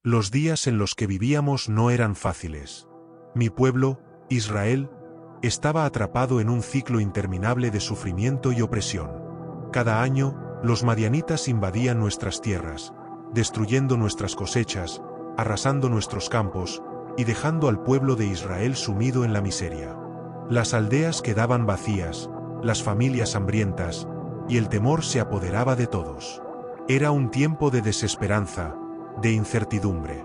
Los días en los que vivíamos no eran fáciles. Mi pueblo, Israel, estaba atrapado en un ciclo interminable de sufrimiento y opresión. Cada año, los madianitas invadían nuestras tierras, destruyendo nuestras cosechas, arrasando nuestros campos, y dejando al pueblo de Israel sumido en la miseria. Las aldeas quedaban vacías, las familias hambrientas, y el temor se apoderaba de todos. Era un tiempo de desesperanza, de incertidumbre.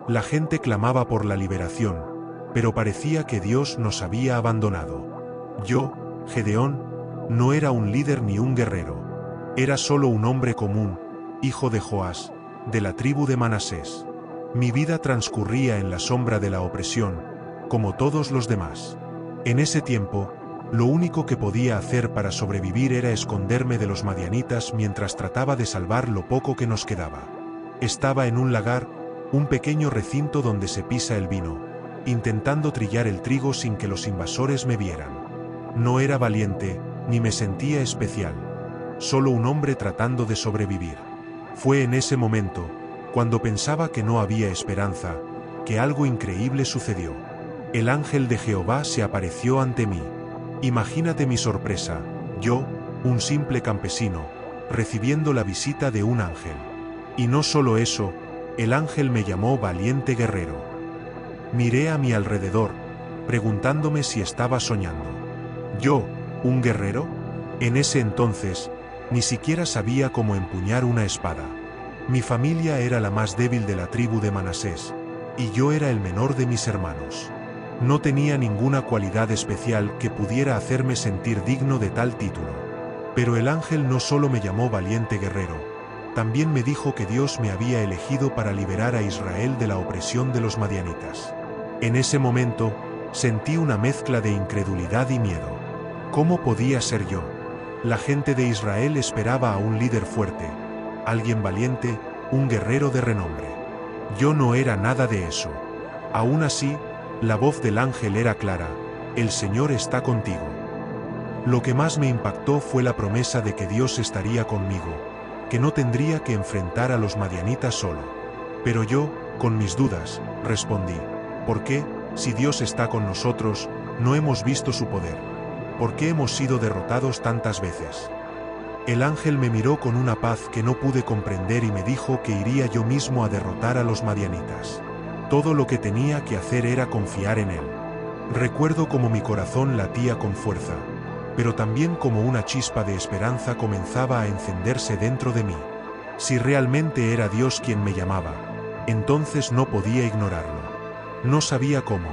La gente clamaba por la liberación, pero parecía que Dios nos había abandonado. Yo, Gedeón, no era un líder ni un guerrero. Era solo un hombre común, hijo de Joás, de la tribu de Manasés. Mi vida transcurría en la sombra de la opresión, como todos los demás. En ese tiempo, lo único que podía hacer para sobrevivir era esconderme de los madianitas mientras trataba de salvar lo poco que nos quedaba. Estaba en un lagar, un pequeño recinto donde se pisa el vino, intentando trillar el trigo sin que los invasores me vieran. No era valiente, ni me sentía especial. Solo un hombre tratando de sobrevivir. Fue en ese momento, cuando pensaba que no había esperanza, que algo increíble sucedió. El ángel de Jehová se apareció ante mí. Imagínate mi sorpresa, yo, un simple campesino, recibiendo la visita de un ángel. Y no solo eso, el ángel me llamó valiente guerrero. Miré a mi alrededor, preguntándome si estaba soñando. ¿Yo, un guerrero? En ese entonces, ni siquiera sabía cómo empuñar una espada. Mi familia era la más débil de la tribu de Manasés, y yo era el menor de mis hermanos. No tenía ninguna cualidad especial que pudiera hacerme sentir digno de tal título. Pero el ángel no solo me llamó valiente guerrero, también me dijo que Dios me había elegido para liberar a Israel de la opresión de los madianitas. En ese momento, sentí una mezcla de incredulidad y miedo. ¿Cómo podía ser yo? La gente de Israel esperaba a un líder fuerte, alguien valiente, un guerrero de renombre. Yo no era nada de eso. Aún así, la voz del ángel era clara: el Señor está contigo. Lo que más me impactó fue la promesa de que Dios estaría conmigo, que no tendría que enfrentar a los madianitas solo. Pero yo, con mis dudas, respondí: ¿por qué, si Dios está con nosotros, no hemos visto su poder? ¿Por qué hemos sido derrotados tantas veces? El ángel me miró con una paz que no pude comprender y me dijo que iría yo mismo a derrotar a los madianitas. Todo lo que tenía que hacer era confiar en él. Recuerdo cómo mi corazón latía con fuerza, pero también como una chispa de esperanza comenzaba a encenderse dentro de mí. Si realmente era Dios quien me llamaba, entonces no podía ignorarlo. No sabía cómo,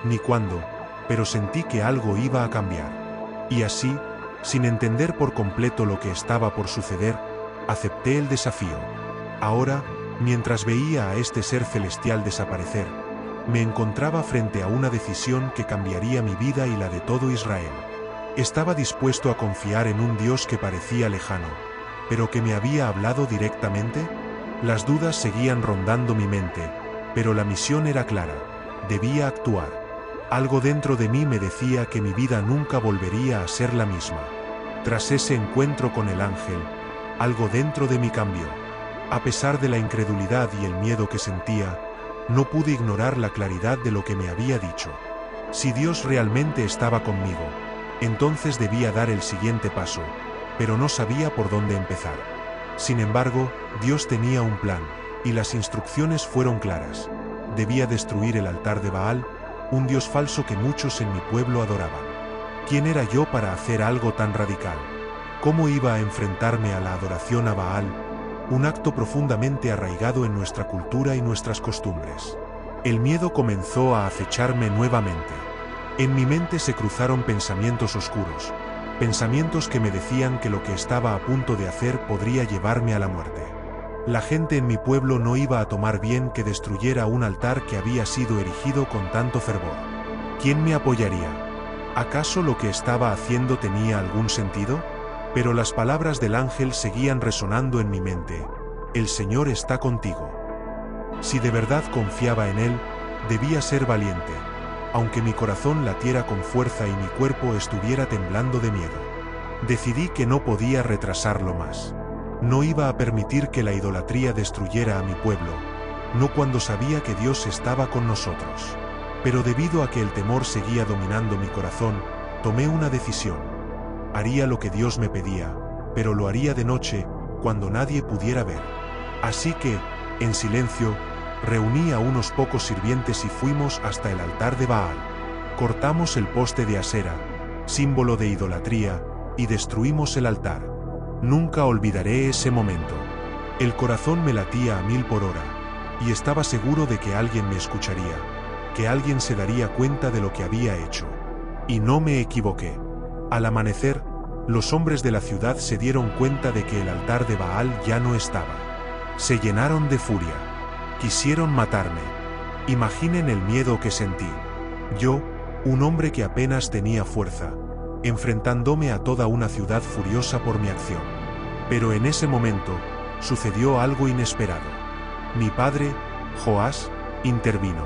ni cuándo, pero sentí que algo iba a cambiar. Y así, sin entender por completo lo que estaba por suceder, acepté el desafío. Ahora, mientras veía a este ser celestial desaparecer, me encontraba frente a una decisión que cambiaría mi vida y la de todo Israel. Estaba dispuesto a confiar en un Dios que parecía lejano, pero que me había hablado directamente. Las dudas seguían rondando mi mente, pero la misión era clara: debía actuar. Algo dentro de mí me decía que mi vida nunca volvería a ser la misma. Tras ese encuentro con el ángel, algo dentro de mí cambió. A pesar de la incredulidad y el miedo que sentía, no pude ignorar la claridad de lo que me había dicho. Si Dios realmente estaba conmigo, entonces debía dar el siguiente paso, pero no sabía por dónde empezar. Sin embargo, Dios tenía un plan, y las instrucciones fueron claras. Debía destruir el altar de Baal, un dios falso que muchos en mi pueblo adoraban. ¿Quién era yo para hacer algo tan radical? ¿Cómo iba a enfrentarme a la adoración a Baal, un acto profundamente arraigado en nuestra cultura y nuestras costumbres? El miedo comenzó a acecharme nuevamente. En mi mente se cruzaron pensamientos oscuros, pensamientos que me decían que lo que estaba a punto de hacer podría llevarme a la muerte. La gente en mi pueblo no iba a tomar bien que destruyera un altar que había sido erigido con tanto fervor. ¿Quién me apoyaría? ¿Acaso lo que estaba haciendo tenía algún sentido? Pero las palabras del ángel seguían resonando en mi mente: el Señor está contigo. Si de verdad confiaba en él, debía ser valiente, aunque mi corazón latiera con fuerza y mi cuerpo estuviera temblando de miedo. Decidí que no podía retrasarlo más. No iba a permitir que la idolatría destruyera a mi pueblo, no cuando sabía que Dios estaba con nosotros. Pero debido a que el temor seguía dominando mi corazón, tomé una decisión. Haría lo que Dios me pedía, pero lo haría de noche, cuando nadie pudiera ver. Así que, en silencio, reuní a unos pocos sirvientes y fuimos hasta el altar de Baal. Cortamos el poste de Asera, símbolo de idolatría, y destruimos el altar. Nunca olvidaré ese momento. El corazón me latía a 1000 por hora, y estaba seguro de que alguien me escucharía, que alguien se daría cuenta de lo que había hecho. Y no me equivoqué. Al amanecer, los hombres de la ciudad se dieron cuenta de que el altar de Baal ya no estaba. Se llenaron de furia. Quisieron matarme. Imaginen el miedo que sentí. Yo, un hombre que apenas tenía fuerza, enfrentándome a toda una ciudad furiosa por mi acción. Pero en ese momento, sucedió algo inesperado. Mi padre, Joás, intervino.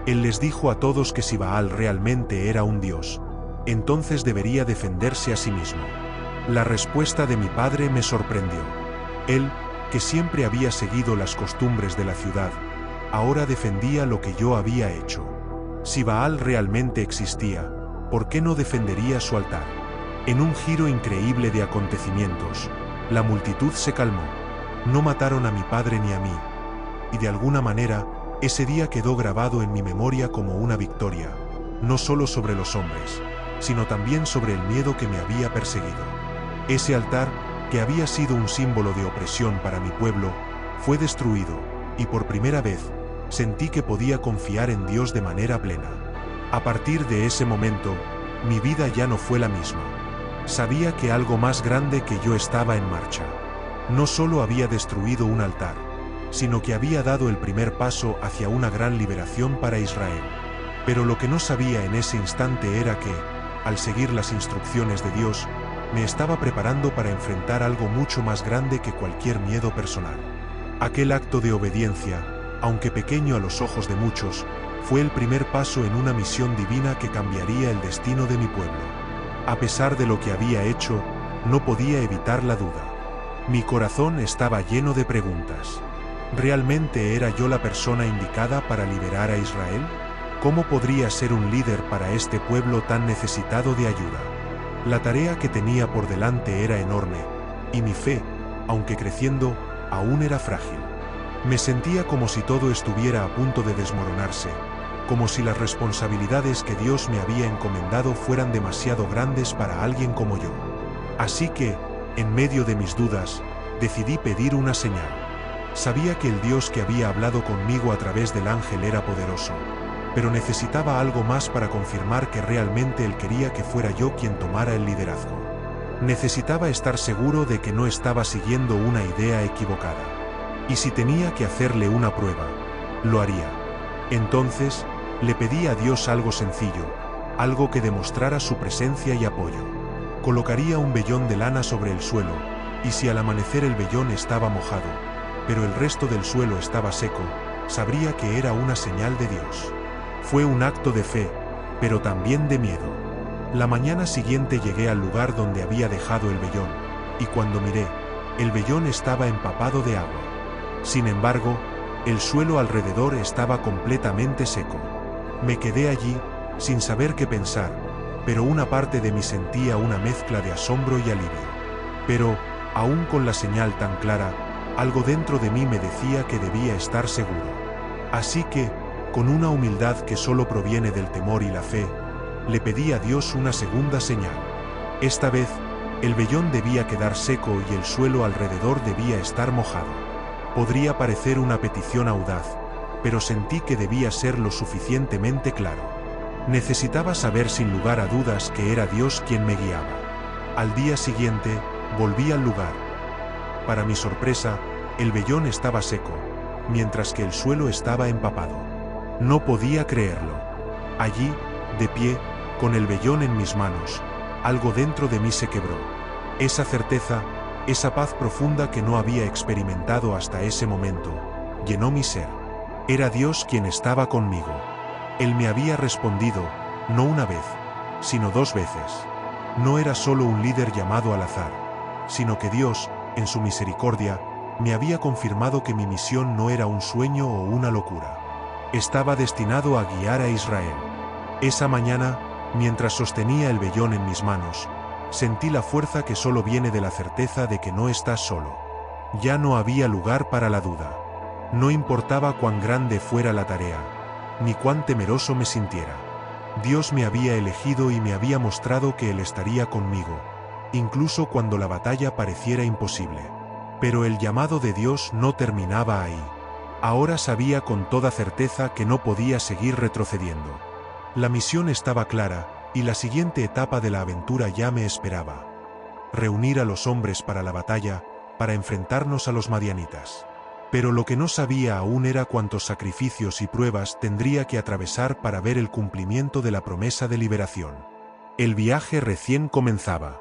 Él les dijo a todos que si Baal realmente era un dios, entonces debería defenderse a sí mismo. La respuesta de mi padre me sorprendió. Él, que siempre había seguido las costumbres de la ciudad, ahora defendía lo que yo había hecho. Si Baal realmente existía, ¿por qué no defendería su altar? En un giro increíble de acontecimientos, la multitud se calmó. No mataron a mi padre ni a mí. Y de alguna manera, ese día quedó grabado en mi memoria como una victoria, no solo sobre los hombres, sino también sobre el miedo que me había perseguido. Ese altar, que había sido un símbolo de opresión para mi pueblo, fue destruido, y por primera vez, sentí que podía confiar en Dios de manera plena. A partir de ese momento, mi vida ya no fue la misma. Sabía que algo más grande que yo estaba en marcha. No solo había destruido un altar, sino que había dado el primer paso hacia una gran liberación para Israel. Pero lo que no sabía en ese instante era que, al seguir las instrucciones de Dios, me estaba preparando para enfrentar algo mucho más grande que cualquier miedo personal. Aquel acto de obediencia, aunque pequeño a los ojos de muchos, fue el primer paso en una misión divina que cambiaría el destino de mi pueblo. A pesar de lo que había hecho, no podía evitar la duda. Mi corazón estaba lleno de preguntas. ¿Realmente era yo la persona indicada para liberar a Israel? ¿Cómo podría ser un líder para este pueblo tan necesitado de ayuda? La tarea que tenía por delante era enorme, y mi fe, aunque creciendo, aún era frágil. Me sentía como si todo estuviera a punto de desmoronarse, como si las responsabilidades que Dios me había encomendado fueran demasiado grandes para alguien como yo. Así que, en medio de mis dudas, decidí pedir una señal. Sabía que el Dios que había hablado conmigo a través del ángel era poderoso, pero necesitaba algo más para confirmar que realmente Él quería que fuera yo quien tomara el liderazgo. Necesitaba estar seguro de que no estaba siguiendo una idea equivocada. Y si tenía que hacerle una prueba, lo haría. Entonces, le pedí a Dios algo sencillo, algo que demostrara su presencia y apoyo. Colocaría un vellón de lana sobre el suelo, y si al amanecer el vellón estaba mojado, pero el resto del suelo estaba seco, sabría que era una señal de Dios. Fue un acto de fe, pero también de miedo. La mañana siguiente llegué al lugar donde había dejado el vellón, y cuando miré, el vellón estaba empapado de agua. Sin embargo, el suelo alrededor estaba completamente seco. Me quedé allí, sin saber qué pensar, pero una parte de mí sentía una mezcla de asombro y alivio. Pero, aún con la señal tan clara, algo dentro de mí me decía que debía estar seguro. Así que, con una humildad que solo proviene del temor y la fe, le pedí a Dios una segunda señal. Esta vez, el vellón debía quedar seco y el suelo alrededor debía estar mojado. Podría parecer una petición audaz, pero sentí que debía ser lo suficientemente claro. Necesitaba saber sin lugar a dudas que era Dios quien me guiaba. Al día siguiente, volví al lugar. Para mi sorpresa, el vellón estaba seco, mientras que el suelo estaba empapado. No podía creerlo. Allí, de pie, con el vellón en mis manos, algo dentro de mí se quebró. Esa certeza, esa paz profunda que no había experimentado hasta ese momento, llenó mi ser. Era Dios quien estaba conmigo. Él me había respondido, no una vez, sino 2 veces. No era solo un líder llamado al azar, sino que Dios, en su misericordia, me había confirmado que mi misión no era un sueño o una locura. Estaba destinado a guiar a Israel. Esa mañana, mientras sostenía el vellón en mis manos, sentí la fuerza que solo viene de la certeza de que no estás solo. Ya no había lugar para la duda. No importaba cuán grande fuera la tarea, ni cuán temeroso me sintiera. Dios me había elegido y me había mostrado que Él estaría conmigo, incluso cuando la batalla pareciera imposible. Pero el llamado de Dios no terminaba ahí. Ahora sabía con toda certeza que no podía seguir retrocediendo. La misión estaba clara, y la siguiente etapa de la aventura ya me esperaba. Reunir a los hombres para la batalla, para enfrentarnos a los madianitas. Pero lo que no sabía aún era cuántos sacrificios y pruebas tendría que atravesar para ver el cumplimiento de la promesa de liberación. El viaje recién comenzaba.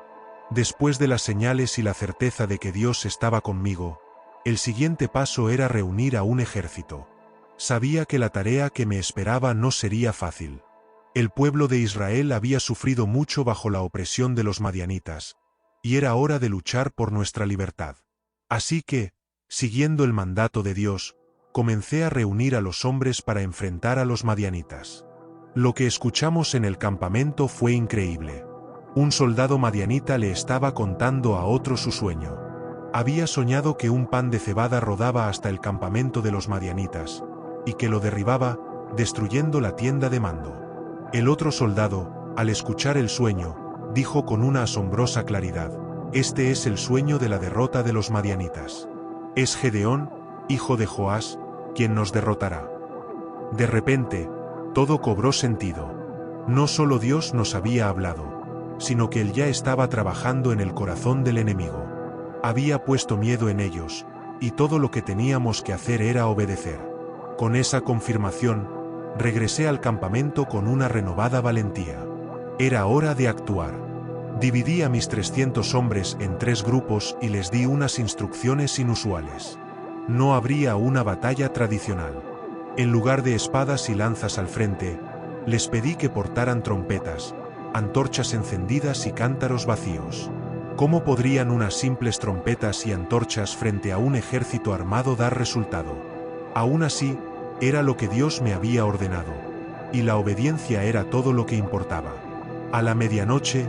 Después de las señales y la certeza de que Dios estaba conmigo, el siguiente paso era reunir a un ejército. Sabía que la tarea que me esperaba no sería fácil. El pueblo de Israel había sufrido mucho bajo la opresión de los madianitas, y era hora de luchar por nuestra libertad. Así que, siguiendo el mandato de Dios, comencé a reunir a los hombres para enfrentar a los madianitas. Lo que escuchamos en el campamento fue increíble. Un soldado madianita le estaba contando a otro su sueño. Había soñado que un pan de cebada rodaba hasta el campamento de los madianitas, y que lo derribaba, destruyendo la tienda de mando. El otro soldado, al escuchar el sueño, dijo con una asombrosa claridad: «Este es el sueño de la derrota de los madianitas. Es Gedeón, hijo de Joás, quien nos derrotará». De repente, todo cobró sentido. No solo Dios nos había hablado, sino que Él ya estaba trabajando en el corazón del enemigo. Había puesto miedo en ellos, y todo lo que teníamos que hacer era obedecer. Con esa confirmación, regresé al campamento con una renovada valentía. Era hora de actuar. Dividí a mis 300 hombres en 3 grupos y les di unas instrucciones inusuales. No habría una batalla tradicional. En lugar de espadas y lanzas al frente, les pedí que portaran trompetas, antorchas encendidas y cántaros vacíos. ¿Cómo podrían unas simples trompetas y antorchas frente a un ejército armado dar resultado? Aún así, era lo que Dios me había ordenado, y la obediencia era todo lo que importaba. A la medianoche,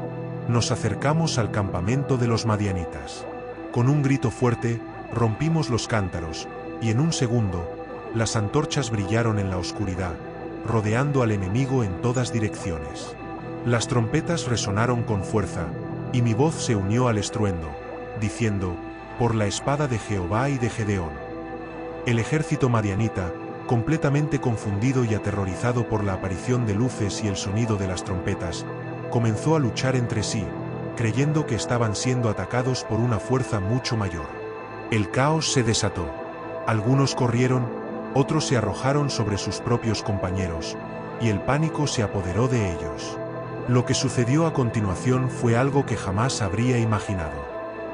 nos acercamos al campamento de los madianitas. Con un grito fuerte, rompimos los cántaros, y en un segundo, las antorchas brillaron en la oscuridad, rodeando al enemigo en todas direcciones. Las trompetas resonaron con fuerza, y mi voz se unió al estruendo, diciendo: «Por la espada de Jehová y de Gedeón». El ejército madianita, completamente confundido y aterrorizado por la aparición de luces y el sonido de las trompetas, comenzó a luchar entre sí, creyendo que estaban siendo atacados por una fuerza mucho mayor. El caos se desató. Algunos corrieron, otros se arrojaron sobre sus propios compañeros, y el pánico se apoderó de ellos. Lo que sucedió a continuación fue algo que jamás habría imaginado.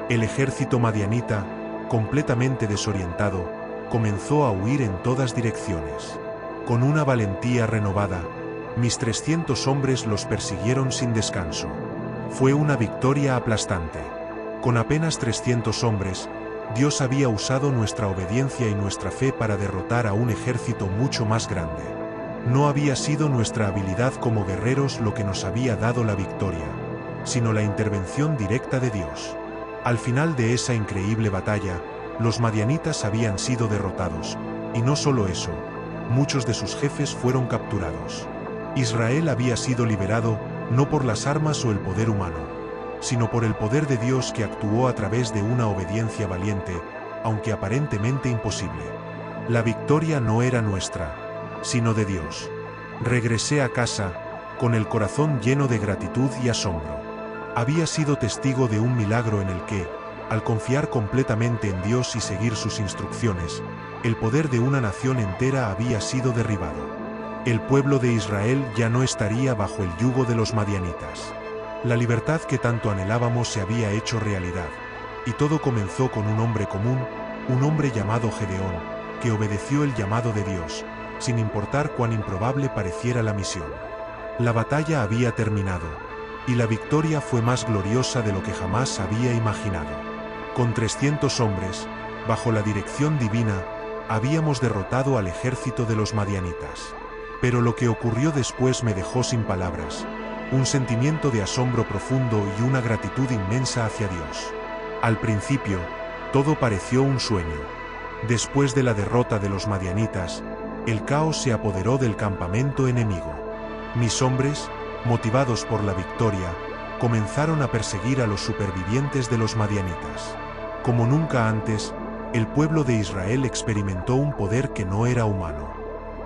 El ejército madianita, completamente desorientado, comenzó a huir en todas direcciones. Con una valentía renovada, mis 300 hombres los persiguieron sin descanso. Fue una victoria aplastante. Con apenas 300 hombres, Dios había usado nuestra obediencia y nuestra fe para derrotar a un ejército mucho más grande. No había sido nuestra habilidad como guerreros lo que nos había dado la victoria, sino la intervención directa de Dios. Al final de esa increíble batalla, los madianitas habían sido derrotados, y no solo eso, muchos de sus jefes fueron capturados. Israel había sido liberado, no por las armas o el poder humano, sino por el poder de Dios que actuó a través de una obediencia valiente, aunque aparentemente imposible. La victoria no era nuestra, sino de Dios. Regresé a casa, con el corazón lleno de gratitud y asombro. Había sido testigo de un milagro en el que, al confiar completamente en Dios y seguir sus instrucciones, el poder de una nación entera había sido derribado. El pueblo de Israel ya no estaría bajo el yugo de los madianitas. La libertad que tanto anhelábamos se había hecho realidad, y todo comenzó con un hombre común, un hombre llamado Gedeón, que obedeció el llamado de Dios, sin importar cuán improbable pareciera la misión. La batalla había terminado, y la victoria fue más gloriosa de lo que jamás había imaginado. Con 300 hombres, bajo la dirección divina, habíamos derrotado al ejército de los madianitas. Pero lo que ocurrió después me dejó sin palabras, un sentimiento de asombro profundo y una gratitud inmensa hacia Dios. Al principio, todo pareció un sueño. Después de la derrota de los madianitas, el caos se apoderó del campamento enemigo. Mis hombres, motivados por la victoria, comenzaron a perseguir a los supervivientes de los madianitas. Como nunca antes, el pueblo de Israel experimentó un poder que no era humano.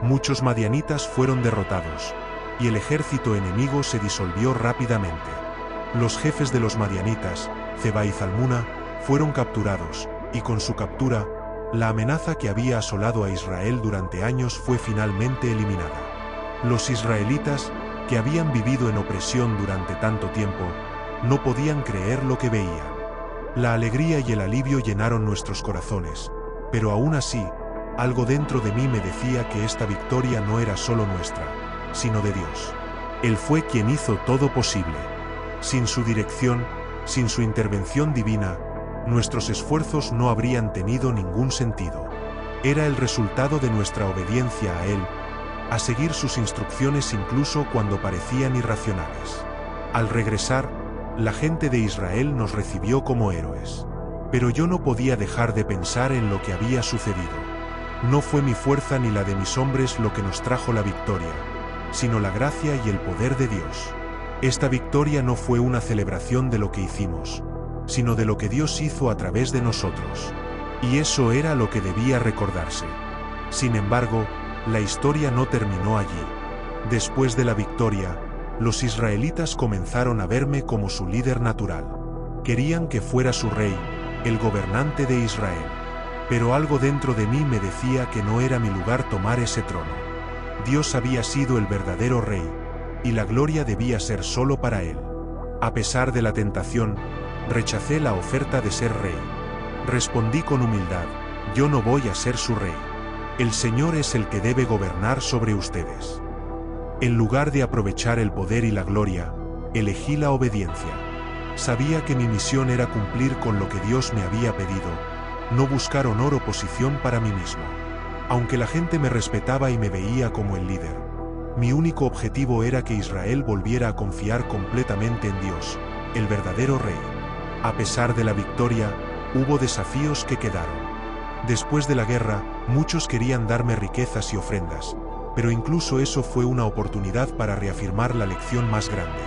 Muchos madianitas fueron derrotados, y el ejército enemigo se disolvió rápidamente. Los jefes de los madianitas, Zeba y Zalmuna, fueron capturados, y con su captura, la amenaza que había asolado a Israel durante años fue finalmente eliminada. Los israelitas, que habían vivido en opresión durante tanto tiempo, no podían creer lo que veían. La alegría y el alivio llenaron nuestros corazones, pero aún así, algo dentro de mí me decía que esta victoria no era solo nuestra, sino de Dios. Él fue quien hizo todo posible. Sin su dirección, sin su intervención divina, nuestros esfuerzos no habrían tenido ningún sentido. Era el resultado de nuestra obediencia a Él, a seguir sus instrucciones incluso cuando parecían irracionales. Al regresar, la gente de Israel nos recibió como héroes. Pero yo no podía dejar de pensar en lo que había sucedido. No fue mi fuerza ni la de mis hombres lo que nos trajo la victoria, sino la gracia y el poder de Dios. Esta victoria no fue una celebración de lo que hicimos, sino de lo que Dios hizo a través de nosotros. Y eso era lo que debía recordarse. Sin embargo, la historia no terminó allí. Después de la victoria, los israelitas comenzaron a verme como su líder natural. Querían que fuera su rey, el gobernante de Israel. Pero algo dentro de mí me decía que no era mi lugar tomar ese trono. Dios había sido el verdadero rey, y la gloria debía ser solo para Él. A pesar de la tentación, rechacé la oferta de ser rey. Respondí con humildad: yo no voy a ser su rey. El Señor es el que debe gobernar sobre ustedes. En lugar de aprovechar el poder y la gloria, elegí la obediencia. Sabía que mi misión era cumplir con lo que Dios me había pedido, no buscar honor o posición para mí mismo. Aunque la gente me respetaba y me veía como el líder, mi único objetivo era que Israel volviera a confiar completamente en Dios, el verdadero rey. A pesar de la victoria, hubo desafíos que quedaron. Después de la guerra, muchos querían darme riquezas y ofrendas, pero incluso eso fue una oportunidad para reafirmar la lección más grande: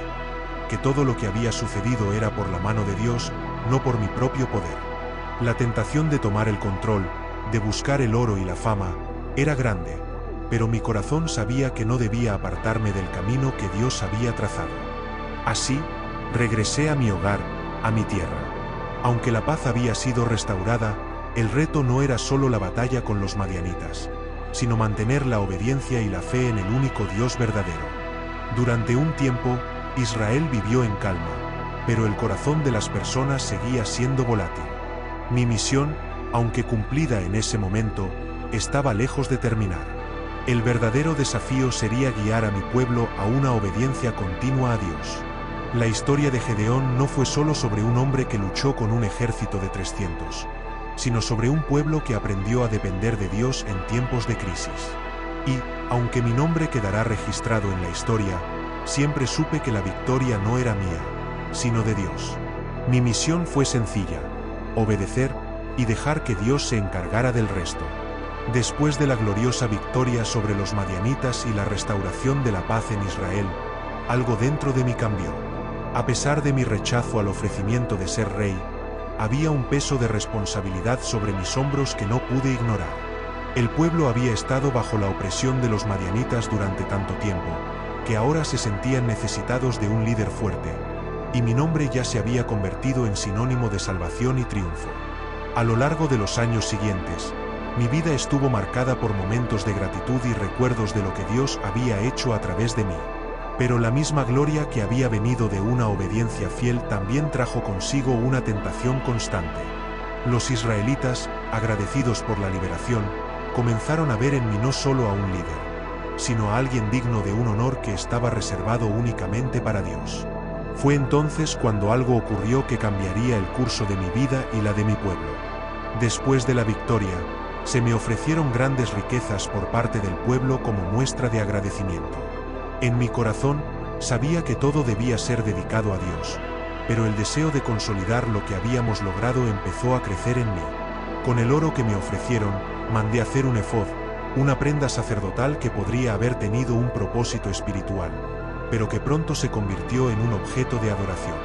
que todo lo que había sucedido era por la mano de Dios, no por mi propio poder. La tentación de tomar el control, de buscar el oro y la fama, era grande, pero mi corazón sabía que no debía apartarme del camino que Dios había trazado. Así, regresé a mi hogar, a mi tierra. Aunque la paz había sido restaurada, el reto no era solo la batalla con los madianitas, sino mantener la obediencia y la fe en el único Dios verdadero. Durante un tiempo, Israel vivió en calma, pero el corazón de las personas seguía siendo volátil. Mi misión, aunque cumplida en ese momento, estaba lejos de terminar. El verdadero desafío sería guiar a mi pueblo a una obediencia continua a Dios. La historia de Gedeón no fue solo sobre un hombre que luchó con un ejército de 300, sino sobre un pueblo que aprendió a depender de Dios en tiempos de crisis. Y, aunque mi nombre quedará registrado en la historia, siempre supe que la victoria no era mía, sino de Dios. Mi misión fue sencilla: obedecer y dejar que Dios se encargara del resto. Después de la gloriosa victoria sobre los madianitas y la restauración de la paz en Israel, algo dentro de mí cambió. A pesar de mi rechazo al ofrecimiento de ser rey, había un peso de responsabilidad sobre mis hombros que no pude ignorar. El pueblo había estado bajo la opresión de los madianitas durante tanto tiempo, que ahora se sentían necesitados de un líder fuerte, y mi nombre ya se había convertido en sinónimo de salvación y triunfo. A lo largo de los años siguientes, mi vida estuvo marcada por momentos de gratitud y recuerdos de lo que Dios había hecho a través de mí. Pero la misma gloria que había venido de una obediencia fiel también trajo consigo una tentación constante. Los israelitas, agradecidos por la liberación, comenzaron a ver en mí no solo a un líder, sino a alguien digno de un honor que estaba reservado únicamente para Dios. Fue entonces cuando algo ocurrió que cambiaría el curso de mi vida y la de mi pueblo. Después de la victoria, se me ofrecieron grandes riquezas por parte del pueblo como muestra de agradecimiento. En mi corazón, sabía que todo debía ser dedicado a Dios, pero el deseo de consolidar lo que habíamos logrado empezó a crecer en mí. Con el oro que me ofrecieron, mandé hacer un efod, una prenda sacerdotal que podría haber tenido un propósito espiritual, pero que pronto se convirtió en un objeto de adoración.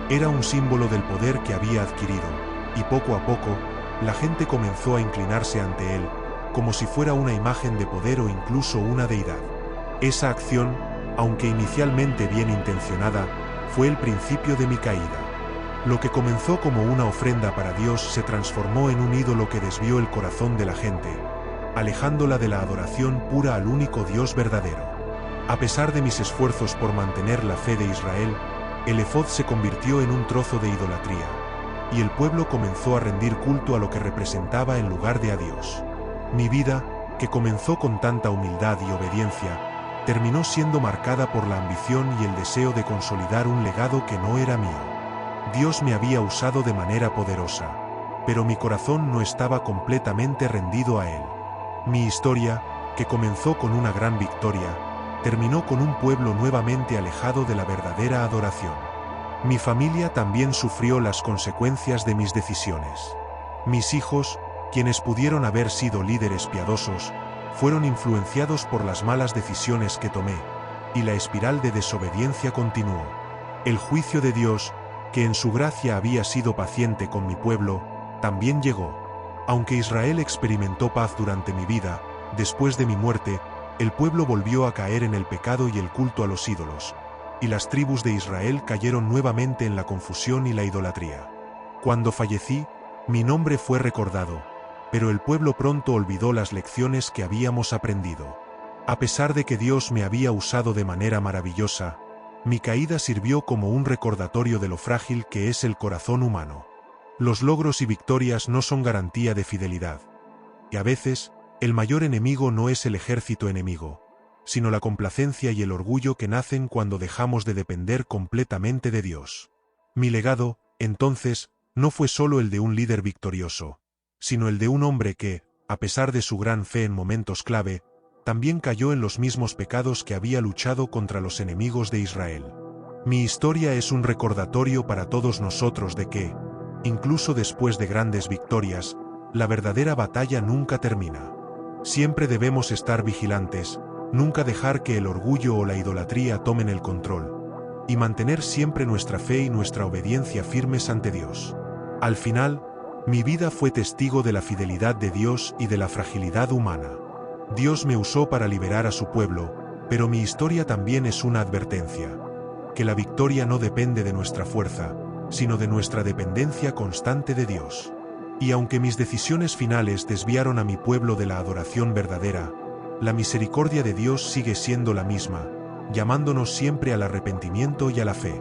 Era un símbolo del poder que había adquirido, y poco a poco, la gente comenzó a inclinarse ante él, como si fuera una imagen de poder o incluso una deidad. Esa acción, aunque inicialmente bien intencionada, fue el principio de mi caída. Lo que comenzó como una ofrenda para Dios se transformó en un ídolo que desvió el corazón de la gente, alejándola de la adoración pura al único Dios verdadero. A pesar de mis esfuerzos por mantener la fe de Israel, el efod se convirtió en un trozo de idolatría, y el pueblo comenzó a rendir culto a lo que representaba en lugar de a Dios. Mi vida, que comenzó con tanta humildad y obediencia, terminó siendo marcada por la ambición y el deseo de consolidar un legado que no era mío. Dios me había usado de manera poderosa, pero mi corazón no estaba completamente rendido a Él. Mi historia, que comenzó con una gran victoria, terminó con un pueblo nuevamente alejado de la verdadera adoración. Mi familia también sufrió las consecuencias de mis decisiones. Mis hijos, quienes pudieron haber sido líderes piadosos, fueron influenciados por las malas decisiones que tomé, y la espiral de desobediencia continuó. El juicio de Dios, que en su gracia había sido paciente con mi pueblo, también llegó. Aunque Israel experimentó paz durante mi vida, después de mi muerte, el pueblo volvió a caer en el pecado y el culto a los ídolos, y las tribus de Israel cayeron nuevamente en la confusión y la idolatría. Cuando fallecí, mi nombre fue recordado, pero el pueblo pronto olvidó las lecciones que habíamos aprendido. A pesar de que Dios me había usado de manera maravillosa, mi caída sirvió como un recordatorio de lo frágil que es el corazón humano. Los logros y victorias no son garantía de fidelidad. Y a veces, el mayor enemigo no es el ejército enemigo, sino la complacencia y el orgullo que nacen cuando dejamos de depender completamente de Dios. Mi legado, entonces, no fue solo el de un líder victorioso, sino el de un hombre que, a pesar de su gran fe en momentos clave, también cayó en los mismos pecados que había luchado contra los enemigos de Israel. Mi historia es un recordatorio para todos nosotros de que, incluso después de grandes victorias, la verdadera batalla nunca termina. Siempre debemos estar vigilantes, nunca dejar que el orgullo o la idolatría tomen el control, y mantener siempre nuestra fe y nuestra obediencia firmes ante Dios. Al final, mi vida fue testigo de la fidelidad de Dios y de la fragilidad humana. Dios me usó para liberar a su pueblo, pero mi historia también es una advertencia. Que la victoria no depende de nuestra fuerza, sino de nuestra dependencia constante de Dios. Y aunque mis decisiones finales desviaron a mi pueblo de la adoración verdadera, la misericordia de Dios sigue siendo la misma, llamándonos siempre al arrepentimiento y a la fe.